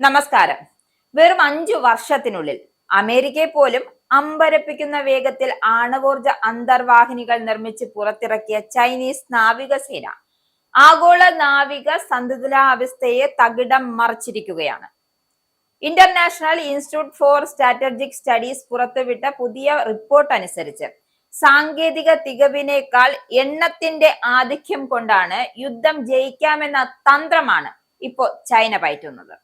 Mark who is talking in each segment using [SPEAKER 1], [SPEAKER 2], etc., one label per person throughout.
[SPEAKER 1] നമസ്കാരം. വെറും 5 വർഷത്തിനുള്ളിൽ അമേരിക്കയെ പോലും അമ്പരപ്പിക്കുന്ന വേഗത്തിൽ ആണവോർജ അന്തർവാഹിനികൾ നിർമ്മിച്ച് പുറത്തിറക്കിയ ചൈനീസ് നാവികസേന ആഗോള നാവിക സന്തുലിതാവസ്ഥയെ തകിടം മറിച്ചിരിക്കുകയാണ്. International Institute for Strategic Studies പുറത്തുവിട്ട പുതിയ റിപ്പോർട്ട് അനുസരിച്ച് സാങ്കേതിക തികവിനേക്കാൾ എണ്ണത്തിന്റെ ആധിക്യം കൊണ്ടാണ് യുദ്ധം ജയിക്കാമെന്ന തന്ത്രമാണ് ഇപ്പോൾ ചൈന പയറ്റുന്നത്.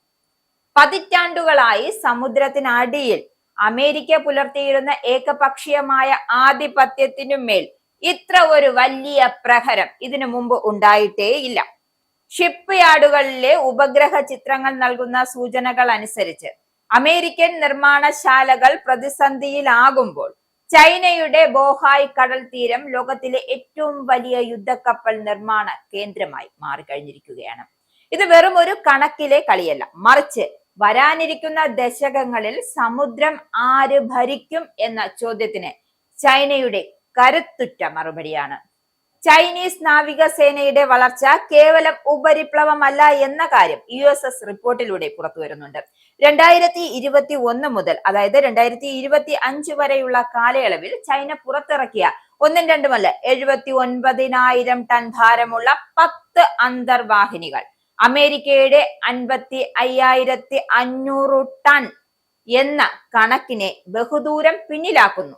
[SPEAKER 1] പതിറ്റാണ്ടുകളായി സമുദ്രത്തിനടിയിൽ അമേരിക്ക പുലർത്തിയിരുന്ന ഏകപക്ഷീയമായ ആധിപത്യത്തിനുമേൽ ഇത്ര ഒരു വലിയ പ്രഹരം ഇതിനു മുമ്പ് ഉണ്ടായിട്ടേ ഇല്ല. ഷിപ്പ് യാർഡുകളിലെ ഉപഗ്രഹ ചിത്രങ്ങൾ നൽകുന്ന സൂചനകൾ അനുസരിച്ച് അമേരിക്കൻ നിർമ്മാണശാലകൾ പ്രതിസന്ധിയിലാകുമ്പോൾ ചൈനയുടെ ബോഹായ് കടൽ തീരം ലോകത്തിലെ ഏറ്റവും വലിയ യുദ്ധക്കപ്പൽ നിർമ്മാണ കേന്ദ്രമായി മാറിക്കഴിഞ്ഞിരിക്കുകയാണ്. ഇത് വെറും ഒരു കണക്കിലെ കളിയല്ല, മറിച്ച് വരാനിരിക്കുന്ന ദശകങ്ങളിൽ സമുദ്രം ആര് ഭരിക്കും എന്ന ചോദ്യത്തിന് ചൈനയുടെ കരുത്തുറ്റ മറുപടിയാണ്. ചൈനീസ് നാവികസേനയുടെ വളർച്ച കേവലം ഉപരിപ്ലവമല്ല എന്ന കാര്യം USS റിപ്പോർട്ടിലൂടെ പുറത്തു വരുന്നുണ്ട്. 2021 മുതൽ അതായത് 2025 വരെയുള്ള കാലയളവിൽ ചൈന പുറത്തിറക്കിയ ഒന്നും രണ്ടുമല്ല 79,000 ടൺ ഭാരമുള്ള 10 അന്തർവാഹിനികൾ അമേരിക്കയുടെ 55,500 ടൺ എന്ന കണക്കിനെ ബഹുദൂരം പിന്നിലാക്കുന്നു.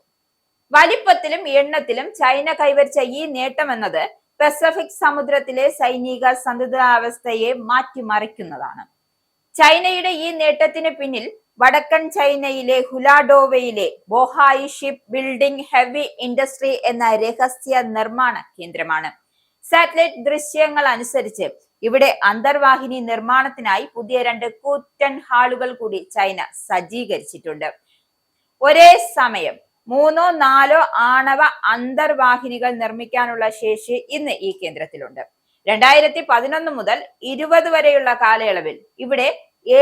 [SPEAKER 1] വലിപ്പത്തിലും എണ്ണത്തിലും ചൈന കൈവരിച്ച ഈ നേട്ടം എന്നത് പസഫിക് സമുദ്രത്തിലെ സൈനിക സന്തുലിതാവസ്ഥയെ മാറ്റിമറിക്കുന്നതാണ്. ചൈനയുടെ ഈ നേട്ടത്തിന് പിന്നിൽ വടക്കൻ ചൈനയിലെ ഹുലാഡോവയിലെ Bohai shipbuilding heavy industry എന്ന രഹസ്യ നിർമ്മാണ കേന്ദ്രമാണ്. സാറ്റലൈറ്റ് ദൃശ്യങ്ങൾ അനുസരിച്ച് ഇവിടെ അന്തർവാഹിനി നിർമ്മാണത്തിനായി പുതിയ 2 കൂറ്റൻ ഹാളുകൾ കൂടി ചൈന സജ്ജീകരിച്ചിട്ടുണ്ട്. ഒരേ സമയം 3-4 ആണവ അന്തർവാഹിനികൾ നിർമ്മിക്കാനുള്ള ശേഷി ഇന്ന് ഈ കേന്ദ്രത്തിലുണ്ട്. 2011 മുതൽ 20 വരെയുള്ള കാലയളവിൽ ഇവിടെ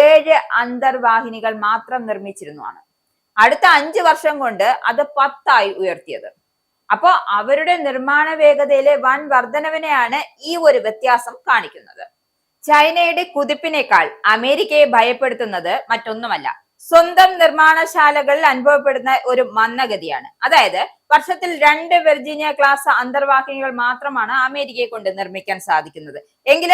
[SPEAKER 1] 7 അന്തർവാഹിനികൾ മാത്രം നിർമ്മിച്ചിരുന്നതാണ്. അടുത്ത 5 വർഷം കൊണ്ട് അത് 10 ഉയർത്തിയത്. അപ്പോ അവരുടെ നിർമ്മാണ വേഗതയിലെ വൻ വർധനവിനെയാണ് ഈ ഒരു വ്യത്യാസം കാണിക്കുന്നത്. ചൈനയുടെ കുതിപ്പിനേക്കാൾ അമേരിക്കയെ ഭയപ്പെടുത്തുന്നത് മറ്റൊന്നുമല്ല, സ്വന്തം നിർമ്മാണശാലകളിൽ അനുഭവപ്പെടുന്ന ഒരു മന്ദഗതിയാണ്. അതായത് വർഷത്തിൽ 2 വെർജീനിയ ക്ലാസ് അന്തർവാഹിനികൾ മാത്രമാണ് അമേരിക്കയെ കൊണ്ട് നിർമ്മിക്കാൻ സാധിക്കുന്നത്. എങ്കിൽ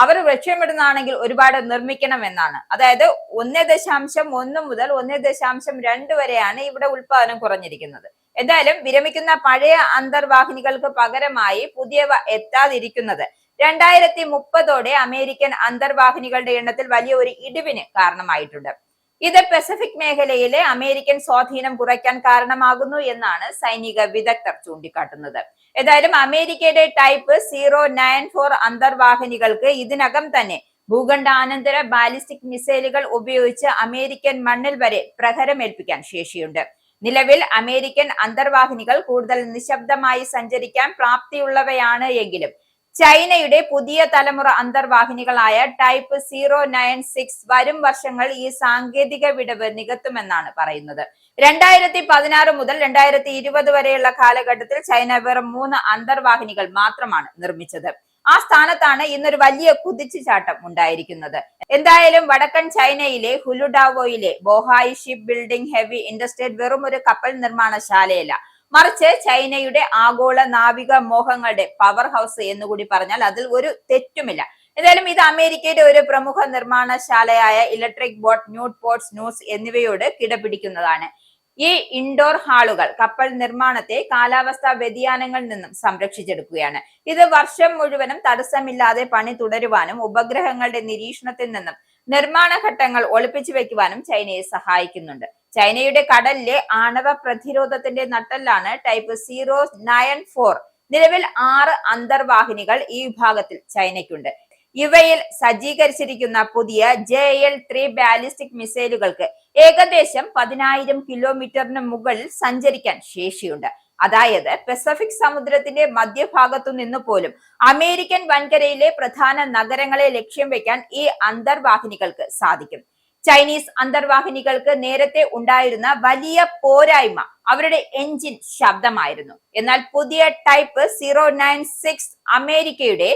[SPEAKER 1] അവർ ലക്ഷ്യമിടുന്നതാണെങ്കിൽ ഒരുപാട് നിർമ്മിക്കണം എന്നാണ്. അതായത് 1.1 മുതൽ 1.2 വരെയാണ് ഇവിടെ ഉൽപാദനം കുറഞ്ഞിരിക്കുന്നത്. എന്തായാലും വിരമിക്കുന്ന പഴയ അന്തർവാഹിനികൾക്ക് പകരമായി പുതിയവ എത്താതിരിക്കുന്നത് 2030 അമേരിക്കൻ അന്തർവാഹിനികളുടെ എണ്ണത്തിൽ വലിയ ഒരു ഇടിവിന് കാരണമായിട്ടുണ്ട്. ഇത് പസഫിക് മേഖലയിലെ അമേരിക്കൻ സ്വാധീനം കുറയ്ക്കാൻ കാരണമാകുന്നു എന്നാണ് സൈനിക വിദഗ്ധർ ചൂണ്ടിക്കാട്ടുന്നത്. ഏതായാലും അമേരിക്കയുടെ ടൈപ്പ് 094 അന്തർവാഹിനികൾക്ക് ഇതിനകം തന്നെ ഭൂഖണ്ഡാനന്തര ബാലിസ്റ്റിക് മിസൈലുകൾ ഉപയോഗിച്ച് അമേരിക്കൻ മണ്ണിൽ വരെ പ്രഹരമേൽപ്പിക്കാൻ ശേഷിയുണ്ട്. നിലവിൽ അമേരിക്കൻ അന്തർവാഹിനികൾ കൂടുതൽ നിശബ്ദമായി സഞ്ചരിക്കാൻ പ്രാപ്തിയുള്ളവയാണ് എങ്കിലും ചൈനയുടെ പുതിയ തലമുറ അന്തർവാഹിനികളായ ടൈപ്പ് 096 വരും വർഷങ്ങൾ ഈ സാങ്കേതിക വിടവ് നികത്തുമെന്നാണ് പറയുന്നത്. 2016 മുതൽ 2020 വരെയുള്ള കാലഘട്ടത്തിൽ ചൈന വെറും 3 അന്തർവാഹിനികൾ മാത്രമാണ് നിർമ്മിച്ചത്. ആ സ്ഥാനത്താണ് ഇന്നൊരു വലിയ കുതിച്ചുചാട്ടം ഉണ്ടായിരിക്കുന്നത്. എന്തായാലും വടക്കൻ ചൈനയിലെ ഹുലുഡാവോയിലെ Bohai shipbuilding heavy industry വെറും ഒരു കപ്പൽ നിർമ്മാണശാലയല്ല, മറിച്ച് ചൈനയുടെ ആഗോള നാവിക മോഹങ്ങളുടെ പവർ ഹൗസ് എന്നുകൂടി പറഞ്ഞാൽ അതിൽ ഒരു തെറ്റുമില്ല. എന്തായാലും ഇത് അമേരിക്കയുടെ ഒരു പ്രമുഖ നിർമ്മാണശാലയായ ഇലക്ട്രിക് ബോട്ട്, ന്യൂട്ട് പോർട്സ്, ന്യൂസ് എന്നിവയോട് കിടപിടിക്കുന്നതാണ്. ഈ ഇൻഡോർ ഹാളുകൾ കപ്പൽ നിർമ്മാണത്തെ കാലാവസ്ഥാ വ്യതിയാനങ്ങളിൽ നിന്നും സംരക്ഷിച്ചെടുക്കുകയാണ്. ഇത് വർഷം മുഴുവനും തടസ്സമില്ലാതെ പണി തുടരുവാനും ഉപഗ്രഹങ്ങളുടെ നിരീക്ഷണത്തിൽ നിന്നും നിർമ്മാണ ഘട്ടങ്ങൾ ഒളിപ്പിച്ചു വെക്കുവാനും ചൈനയെ സഹായിക്കുന്നുണ്ട്. ചൈനയുടെ കടലിലെ ആണവ പ്രതിരോധത്തിന്റെ നട്ടെല്ലാണ് ടൈപ്പ് 094. നിലവിൽ 6 അന്തർവാഹിനികൾ ഈ വിഭാഗത്തിൽ ചൈനയ്ക്കുണ്ട്. ഇവയിൽ സജ്ജീകരിച്ചിരിക്കുന്ന പുതിയ JL-3 ബാലിസ്റ്റിക് മിസൈലുകൾക്ക് ഏകദേശം 10,000 കിലോമീറ്ററിന് മുകളിൽ സഞ്ചരിക്കാൻ ശേഷിയുണ്ട്. അതായത് പസഫിക് സമുദ്രത്തിന്റെ മധ്യഭാഗത്തു നിന്ന് പോലും അമേരിക്കൻ വൻകരയിലെ പ്രധാന നഗരങ്ങളെ ലക്ഷ്യം വെക്കാൻ ഈ അന്തർവാഹിനികൾക്ക് സാധിക്കും. ചൈനീസ് അന്തർവാഹിനികൾക്ക് നേരത്തെ ഉണ്ടായിരുന്ന വലിയ പോരായ്മ അവരുടെ എഞ്ചിൻ ശബ്ദമായിരുന്നു. എന്നാൽ പുതിയ ടൈപ്പ് 096 അമേരിക്കയുടെ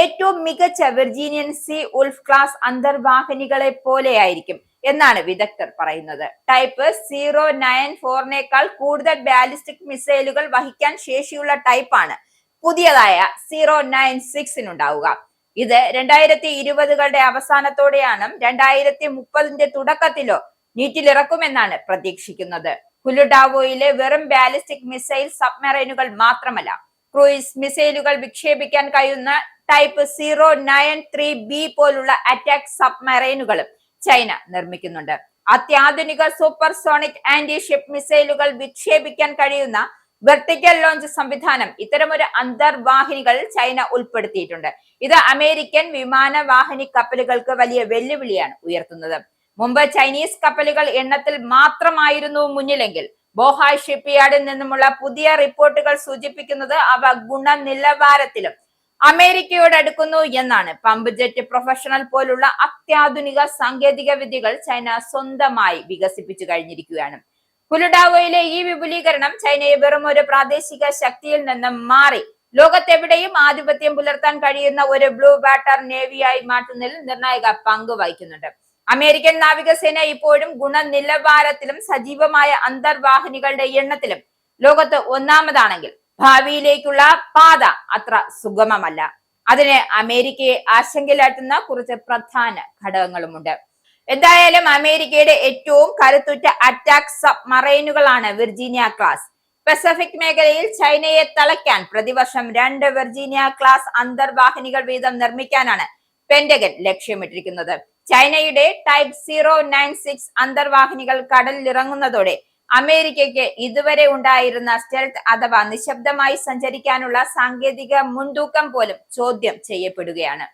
[SPEAKER 1] ഏറ്റവും മികച്ച വിർജീനിയൻ സി ഉൾഫ് ക്ലാസ് അന്തർവാഹിനികളെ പോലെയായിരിക്കും എന്നാണ് വിദഗ്ധർ പറയുന്നത്. ടൈപ്പ് 094നേക്കാൾ കൂടുതൽ ബാലിസ്റ്റിക് മിസൈലുകൾ വഹിക്കാൻ ശേഷിയുള്ള ടൈപ്പാണ് പുതിയതായ 096 ഇത് 2020കളുടെ അവസാനത്തോടെയാണ് 2030ന്റെ തുടക്കത്തിലോ നീറ്റിലിറക്കുമെന്നാണ് പ്രതീക്ഷിക്കുന്നത്. കുലുഡാവോയിലെ വെറും ബാലിസ്റ്റിക് മിസൈൽ സബ്മറൈനുകൾ മാത്രമല്ല, ക്രൂയിസ് മിസൈലുകൾ വിക്ഷേപിക്കാൻ കഴിയുന്ന ടൈപ്പ് 093B പോലുള്ള അറ്റാക്ക് സബ്മറൈനുകളും ചൈന നിർമ്മിക്കുന്നുണ്ട്. അത്യാധുനിക സൂപ്പർസോണിക് ആന്റി ഷിപ്പ് മിസൈലുകൾ വിക്ഷേപിക്കാൻ കഴിയുന്ന വെർട്ടിക്കൽ ലോഞ്ച് സംവിധാനം ഇത്തരമൊരു അന്തർവാഹിനികൾ ചൈന ഉൾപ്പെടുത്തിയിട്ടുണ്ട്. ഇത് അമേരിക്കൻ വിമാനവാഹിനി കപ്പലുകൾക്ക് വലിയ വെല്ലുവിളിയാണ് ഉയർത്തുന്നത്. മുമ്പ് ചൈനീസ് കപ്പലുകൾ എണ്ണത്തിൽ മാത്രമായിരുന്നു മുന്നിലെങ്കിൽ ബോഹായ് ഷിപ്പ്യാർഡിൽ നിന്നുമുള്ള പുതിയ റിപ്പോർട്ടുകൾ സൂചിപ്പിക്കുന്നത് അവ ഗുണനിലവാരത്തിലും അമേരിക്കയോട് അടുക്കുന്നു എന്നാണ്. പമ്പ് ജെറ്റ് പ്രൊഫഷണൽ പോലുള്ള അത്യാധുനിക സാങ്കേതിക വിദ്യകൾ ചൈന സ്വന്തമായി വികസിപ്പിച്ചു കഴിഞ്ഞിരിക്കുകയാണ്. കുലുഡാവോയിലെ ഈ വിപുലീകരണം ചൈനയെ വെറും ഒരു പ്രാദേശിക ശക്തിയിൽ നിന്നും മാറി ലോകത്തെവിടെയും ആധിപത്യം പുലർത്താൻ കഴിയുന്ന ഒരു ബ്ലൂ വാട്ടർ നേവിയായി മാറ്റുന്നതിൽ നിർണായക പങ്ക് വഹിക്കുന്നുണ്ട്. അമേരിക്കൻ നാവികസേന ഇപ്പോഴും ഗുണനിലവാരത്തിലും സജീവമായ അന്തർവാഹിനികളുടെ എണ്ണത്തിലും ലോകത്ത് ഒന്നാമതാണെങ്കിൽ ഭാവിയിലേക്കുള്ള പാത അത്ര സുഗമമല്ല. അതിന് അമേരിക്കയെ ആശങ്കയിലാട്ടുന്ന കുറച്ച് പ്രധാന ഘടകങ്ങളുമുണ്ട്. എന്തായാലും അമേരിക്കയുടെ ഏറ്റവും കരുത്തുറ്റ അറ്റാക്ക് സബ്മറൈനുകളാണ് വിർജീനിയ ക്ലാസ്. പസഫിക് മേഖലയിൽ ചൈനയെ തളയ്ക്കാൻ പ്രതിവർഷം 2 വിർജീനിയ ക്ലാസ് അന്തർവാഹിനികൾ വീതം നിർമ്മിക്കാനാണ് പെന്റഗൺ ലക്ഷ്യമിട്ടിരിക്കുന്നത്. ചൈനയുടെ ടൈപ്പ് 096 അന്തർവാഹിനികൾ കടലിൽ ഇറങ്ങുന്നതോടെ അമേരിക്കയ്ക്ക് ഇതുവരെ ഉണ്ടായിരുന്ന സ്റ്റെൽത്ത് അഥവാ നിശബ്ദമായി സഞ്ചരിക്കാനുള്ള സാങ്കേതിക മുൻതൂക്കം പോലും ചോദ്യം ചെയ്യപ്പെടുകയാണ്.